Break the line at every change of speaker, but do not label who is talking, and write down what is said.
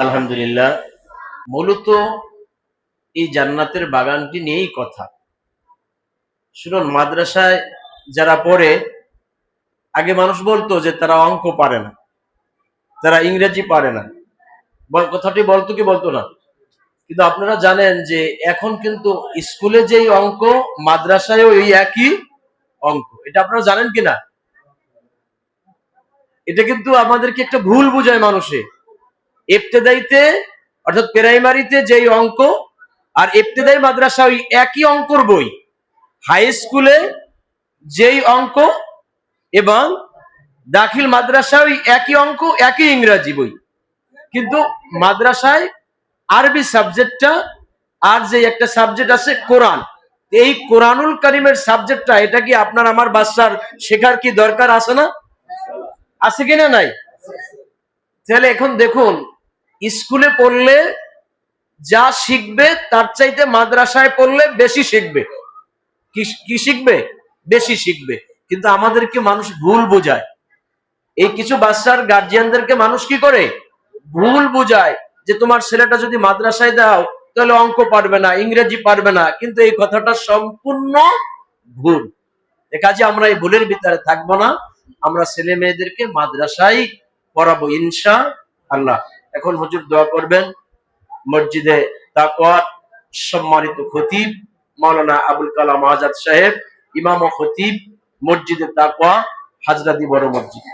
আলহামদুলিল্লাহ। মূলত এই জান্নাতের বাগানটি নিয়েই কথা। শুনুন, মাদ্রাসায় যারা পড়ে, আগে মানুষ বলতো যে তারা অঙ্ক পারে না, তারা ইংরেজি পারে না, কথাটি বলতো কি বলতো না? কিন্তু আপনারা জানেন যে এখন কিন্তু স্কুলে যেই অঙ্ক, মাদ্রাসায়ও এই একই অঙ্ক। এটা আপনারা জানেন কিনা? এটা কিন্তু আমাদেরকে একটা ভুল বুঝায় মানুষে। ইবতেদাইতে অর্থাৎ প্রাইমারিতে যেই অঙ্ক, আর ইবতেদাই মাদ্রাসা ওই একই অঙ্কর বই। হাই স্কুলে যেই অঙ্ক এবং দাখিল মাদ্রাসা ওই একই অঙ্ক, একই ইংরাজি বই। কিন্তু মাদ্রাসায় আরবি সাবজেক্টটা, আর যে একটা সাবজেক্ট আছে কোরআন, এই কোরআনুল কারিমের সাবজেক্টটা, এটা কি আপনার আমার বাচ্চার শেখার কি দরকার আছে না? আছে কিনা নাই? তাহলে এখন দেখুন, স্কুলে পড়লে যা শিখবে তার চাইতে মাদ্রাসায় পড়লে বেশি শিখবে। কি শিখবে? বেশি শিখবে। কিন্তু আমাদেরকে মানুষ ভুল বোঝায়। এই কিছু বাচ্চার গার্জিয়ানদেরকে মানুষ কি করে? ভুল বোঝায় যে তোমার ছেলেটা যদি মাদ্রাসায় দাও তাহলে অঙ্ক পারবে না, ইংরেজি পারবে না। কিন্তু এই কথাটা সম্পূর্ণ ভুল। কাজে আমরা এই ভুলের ভিতরে থাকবো না। আমরা ছেলে মেয়েদেরকে মাদ্রাসায় পড়াবো ইনশাআল্লাহ। এখন হুজুর দোয়া করবেন। মসজিদে তাকওয়া সম্মানিত খতিব মাওলানা আবুল কালাম আজাদ সাহেব, ইমাম ও খতিব, মসজিদে তাকওয়া, হাজরাতি বড় মসজিদ।